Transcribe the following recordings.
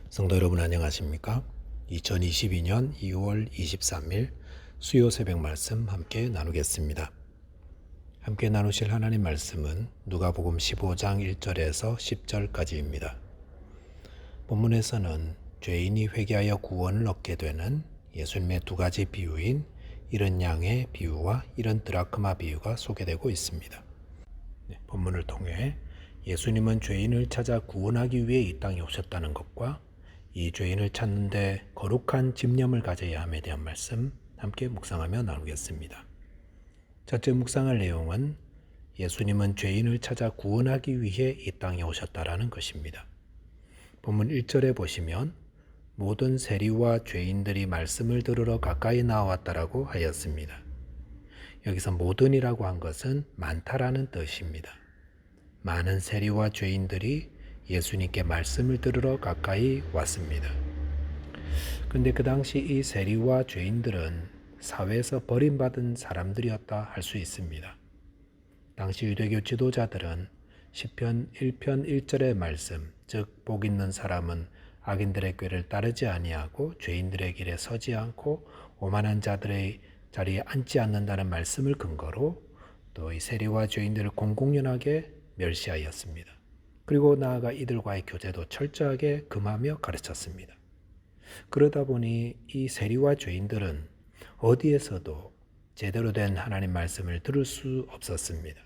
성도 여러분 안녕하십니까? 2022년 2월 23일 수요 새벽 말씀 함께 나누겠습니다. 함께 나누실 하나님 말씀은 누가복음 15장 1절에서 10절까지입니다. 본문에서는 죄인이 회개하여 구원을 얻게 되는 예수님의 두 가지 비유인 이른 양의 비유와 이른 드라크마 비유가 소개되고 있습니다. 본문을 통해 예수님은 죄인을 찾아 구원하기 위해 이 땅에 오셨다는 것과 이 죄인을 찾는데 거룩한 집념을 가져야 함에 대한 말씀 함께 묵상하며 나누겠습니다. 첫째 묵상할 내용은 예수님은 죄인을 찾아 구원하기 위해 이 땅에 오셨다라는 것입니다. 본문 1절에 보시면 모든 세리와 죄인들이 말씀을 들으러 가까이 나왔다라고 하였습니다. 여기서 모든이라고 한 것은 많다라는 뜻입니다. 많은 세리와 죄인들이 예수님께 말씀을 들으러 가까이 왔습니다. 그런데 그 당시 이 세리와 죄인들은 사회에서 버림받은 사람들이었다 할 수 있습니다. 당시 유대교 지도자들은 시편 1편 1절의 말씀, 즉 복 있는 사람은 악인들의 꾀를 따르지 아니하고 죄인들의 길에 서지 않고 오만한 자들의 자리에 앉지 않는다는 말씀을 근거로 또 이 세리와 죄인들을 공공연하게 멸시하였습니다. 그리고 나아가 이들과의 교제도 철저하게 금하며 가르쳤습니다. 그러다 보니 이 세리와 죄인들은 어디에서도 제대로 된 하나님 말씀을 들을 수 없었습니다.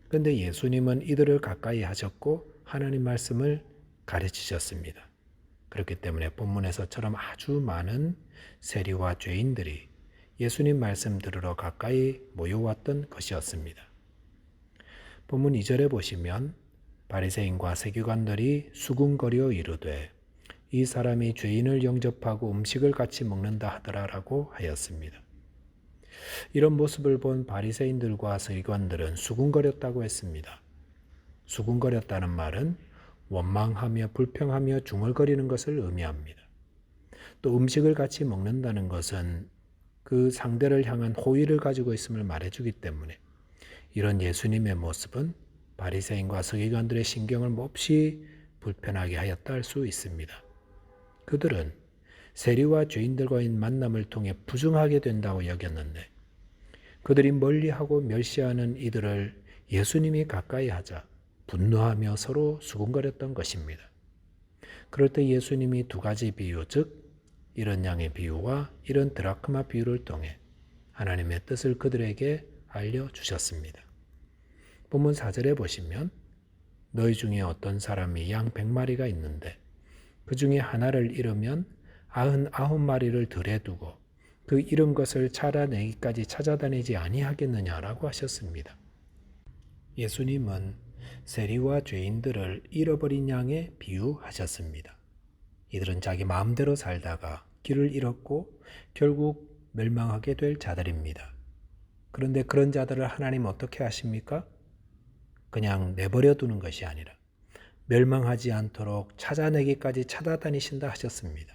그런데 예수님은 이들을 가까이 하셨고 하나님 말씀을 가르치셨습니다. 그렇기 때문에 본문에서처럼 아주 많은 세리와 죄인들이 예수님 말씀 들으러 가까이 모여왔던 것이었습니다. 본문 2절에 보시면 바리새인과 세교관들이 수군거려 이르되 이 사람이 죄인을 영접하고 음식을 같이 먹는다 하더라라고 하였습니다. 이런 모습을 본 바리새인들과 세교관들은 수군거렸다고 했습니다. 수군거렸다는 말은 원망하며 불평하며 중얼거리는 것을 의미합니다. 또 음식을 같이 먹는다는 것은 그 상대를 향한 호의를 가지고 있음을 말해주기 때문에 이런 예수님의 모습은 바리새인과 서기관들의 신경을 몹시 불편하게 하였다 할 수 있습니다. 그들은 세리와 죄인들과의 만남을 통해 부정하게 된다고 여겼는데 그들이 멀리하고 멸시하는 이들을 예수님이 가까이 하자 분노하며 서로 수군거렸던 것입니다. 그럴 때 예수님이 두 가지 비유, 즉 이른 양의 비유와 이른 드라크마 비유를 통해 하나님의 뜻을 그들에게 알려주셨습니다. 본문 4절에 보시면 너희 중에 어떤 사람이 양 100마리가 있는데 그 중에 하나를 잃으면 99마리를 들에 두고 그 잃은 것을 찾아내기까지 찾아다니지 아니하겠느냐라고 하셨습니다. 예수님은 세리와 죄인들을 잃어버린 양에 비유하셨습니다. 이들은 자기 마음대로 살다가 길을 잃었고 결국 멸망하게 될 자들입니다. 그런데 그런 자들을 하나님 어떻게 하십니까? 그냥 내버려 두는 것이 아니라 멸망하지 않도록 찾아내기까지 찾아다니신다 하셨습니다.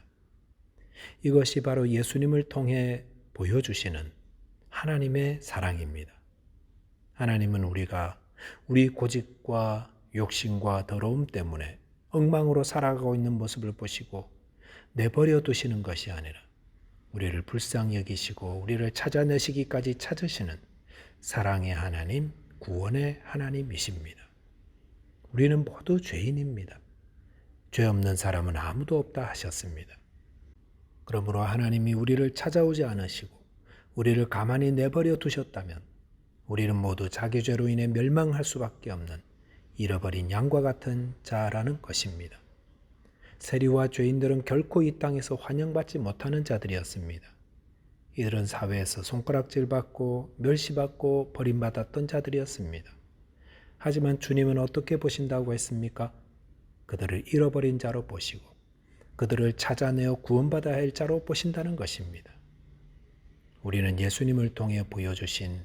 이것이 바로 예수님을 통해 보여주시는 하나님의 사랑입니다. 하나님은 우리가 우리 고집과 욕심과 더러움 때문에 엉망으로 살아가고 있는 모습을 보시고 내버려 두시는 것이 아니라 우리를 불쌍히 여기시고 우리를 찾아내시기까지 찾으시는 사랑의 하나님, 구원의 하나님이십니다. 우리는 모두 죄인입니다. 죄 없는 사람은 아무도 없다 하셨습니다. 그러므로 하나님이 우리를 찾아오지 않으시고 우리를 가만히 내버려 두셨다면 우리는 모두 자기 죄로 인해 멸망할 수밖에 없는 잃어버린 양과 같은 자라는 것입니다. 세리와 죄인들은 결코 이 땅에서 환영받지 못하는 자들이었습니다. 이들은 사회에서 손가락질받고 멸시받고 버림받았던 자들이었습니다. 하지만 주님은 어떻게 보신다고 했습니까? 그들을 잃어버린 자로 보시고 그들을 찾아내어 구원받아야 할 자로 보신다는 것입니다. 우리는 예수님을 통해 보여주신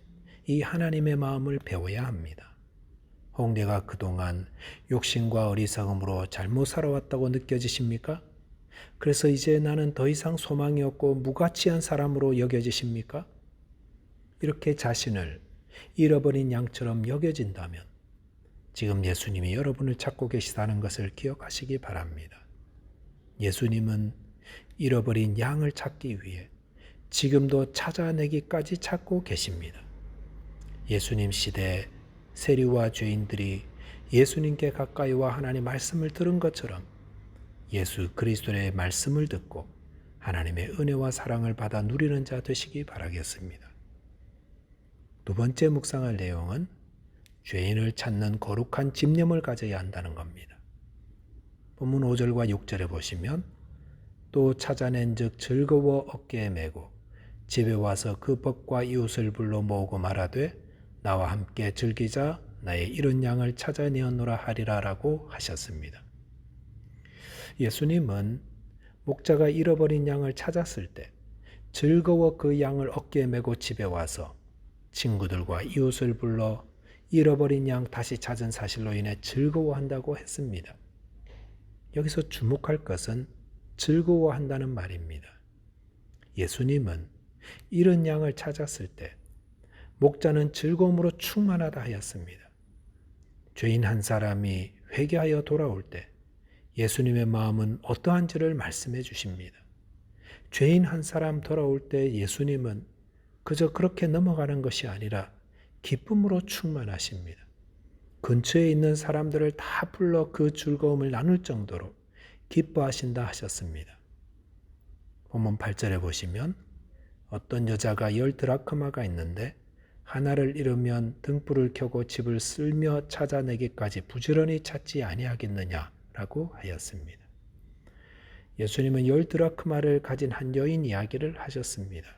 이 하나님의 마음을 배워야 합니다. 혹 내가 그동안 욕심과 어리석음으로 잘못 살아왔다고 느껴지십니까? 그래서 이제 나는 더 이상 소망이 없고 무가치한 사람으로 여겨지십니까? 이렇게 자신을 잃어버린 양처럼 여겨진다면 지금 예수님이 여러분을 찾고 계시다는 것을 기억하시기 바랍니다. 예수님은 잃어버린 양을 찾기 위해 지금도 찾아내기까지 찾고 계십니다. 예수님 시대에 세리와 죄인들이 예수님께 가까이 와 하나님의 말씀을 들은 것처럼 예수 그리스도의 말씀을 듣고 하나님의 은혜와 사랑을 받아 누리는 자 되시기 바라겠습니다. 두 번째 묵상할 내용은 죄인을 찾는 거룩한 집념을 가져야 한다는 겁니다. 본문 5절과 6절에 보시면 또 찾아낸 즉 즐거워 어깨에 메고 집에 와서 그 벗과 이웃을 불러 모으고 말하되 나와 함께 즐기자 나의 잃은 양을 찾아내었노라 하리라 라고 하셨습니다. 예수님은 목자가 잃어버린 양을 찾았을 때 즐거워 그 양을 어깨에 메고 집에 와서 친구들과 이웃을 불러 잃어버린 양 다시 찾은 사실로 인해 즐거워한다고 했습니다. 여기서 주목할 것은 즐거워한다는 말입니다. 예수님은 잃은 양을 찾았을 때 목자는 즐거움으로 충만하다 하였습니다. 죄인 한 사람이 회개하여 돌아올 때 예수님의 마음은 어떠한지를 말씀해 주십니다. 죄인 한 사람 돌아올 때 예수님은 그저 그렇게 넘어가는 것이 아니라 기쁨으로 충만하십니다. 근처에 있는 사람들을 다 불러 그 즐거움을 나눌 정도로 기뻐하신다 하셨습니다. 본문 8절에 보시면 어떤 여자가 10드라크마가 있는데 하나를 잃으면 등불을 켜고 집을 쓸며 찾아내기까지 부지런히 찾지 아니하겠느냐라고 하였습니다. 예수님은 10드라크마를 가진 한 여인 이야기를 하셨습니다.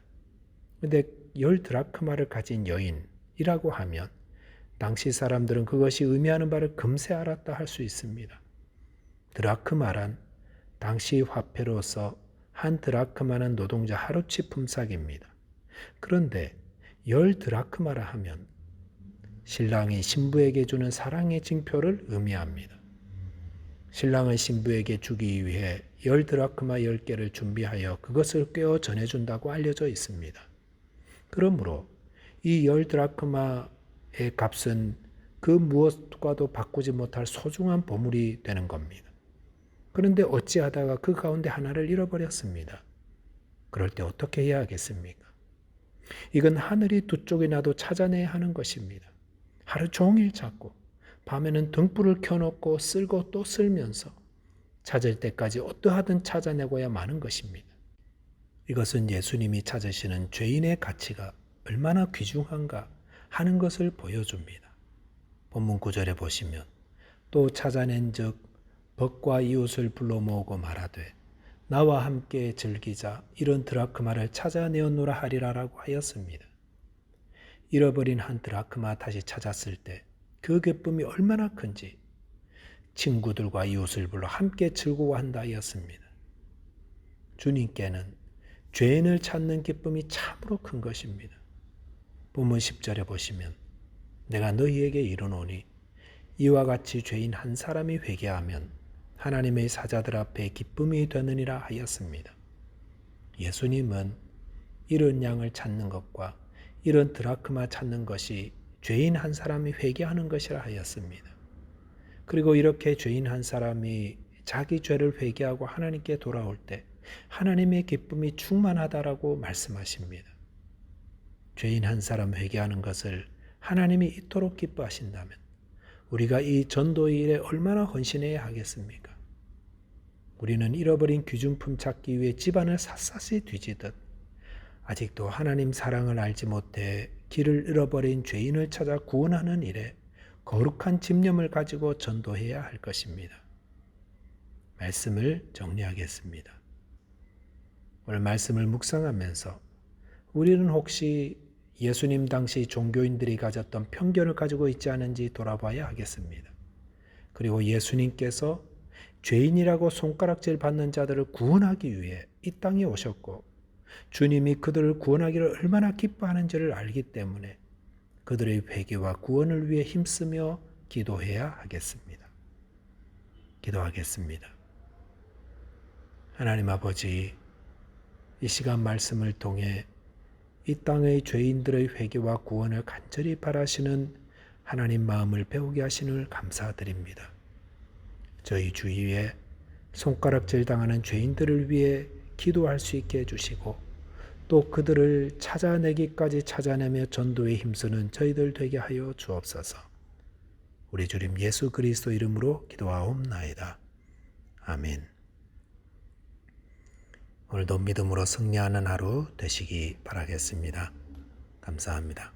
그런데 10드라크마를 가진 여인이라고 하면 당시 사람들은 그것이 의미하는 바를 금세 알았다 할 수 있습니다. 드라크마란 당시 화폐로서 한 드라크마는 노동자 하루치 품삯입니다. 그런데 10드라크마라 하면 신랑이 신부에게 주는 사랑의 징표를 의미합니다. 신랑은 신부에게 주기 위해 10드라크마 10개를 준비하여 그것을 꿰어 전해준다고 알려져 있습니다. 그러므로 이 10드라크마의 값은 그 무엇과도 바꾸지 못할 소중한 보물이 되는 겁니다. 그런데 어찌하다가 그 가운데 하나를 잃어버렸습니다. 그럴 때 어떻게 해야 하겠습니까? 이건 하늘이 두 쪽이 나도 찾아내야 하는 것입니다. 하루 종일 찾고 밤에는 등불을 켜놓고 쓸고 또 쓸면서 찾을 때까지 어떠하든 찾아내고야 마는 것입니다. 이것은 예수님이 찾으시는 죄인의 가치가 얼마나 귀중한가 하는 것을 보여줍니다. 본문 9절에 보시면 또 찾아낸 즉 벗과 이웃을 불러 모으고 말하되 나와 함께 즐기자 이런 드라크마를 찾아내었노라 하리라라고 하였습니다. 잃어버린 한 드라크마 다시 찾았을 때 그 기쁨이 얼마나 큰지 친구들과 이웃을 불러 함께 즐거워한다 하였습니다. 주님께는 죄인을 찾는 기쁨이 참으로 큰 것입니다. 본문 10절에 보시면 내가 너희에게 이르노니 이와 같이 죄인 한 사람이 회개하면 하나님의 사자들 앞에 기쁨이 되느니라 하였습니다. 예수님은 이런 양을 찾는 것과 이런 드라크마 찾는 것이 죄인 한 사람이 회개하는 것이라 하였습니다. 그리고 이렇게 죄인 한 사람이 자기 죄를 회개하고 하나님께 돌아올 때 하나님의 기쁨이 충만하다라고 말씀하십니다. 죄인 한 사람 회개하는 것을 하나님이 이토록 기뻐하신다면 우리가 이 전도의 일에 얼마나 헌신해야 하겠습니까? 우리는 잃어버린 귀중품 찾기 위해 집안을 샅샅이 뒤지듯 아직도 하나님 사랑을 알지 못해 길을 잃어버린 죄인을 찾아 구원하는 일에 거룩한 집념을 가지고 전도해야 할 것입니다. 말씀을 정리하겠습니다. 오늘 말씀을 묵상하면서 우리는 혹시 예수님 당시 종교인들이 가졌던 편견을 가지고 있지 않은지 돌아봐야 하겠습니다. 그리고 예수님께서 죄인이라고 손가락질 받는 자들을 구원하기 위해 이 땅에 오셨고 주님이 그들을 구원하기를 얼마나 기뻐하는지를 알기 때문에 그들의 회개와 구원을 위해 힘쓰며 기도해야 하겠습니다. 기도하겠습니다. 하나님 아버지, 이 시간 말씀을 통해 이 땅의 죄인들의 회개와 구원을 간절히 바라시는 하나님 마음을 배우게 하시는 감사드립니다. 저희 주위에 손가락질 당하는 죄인들을 위해 기도할 수 있게 해주시고 또 그들을 찾아내기까지 찾아내며 전도에 힘쓰는 저희들 되게 하여 주옵소서. 우리 주님 예수 그리스도 이름으로 기도하옵나이다. 아멘. 오늘도 믿음으로 승리하는 하루 되시기 바라겠습니다. 감사합니다.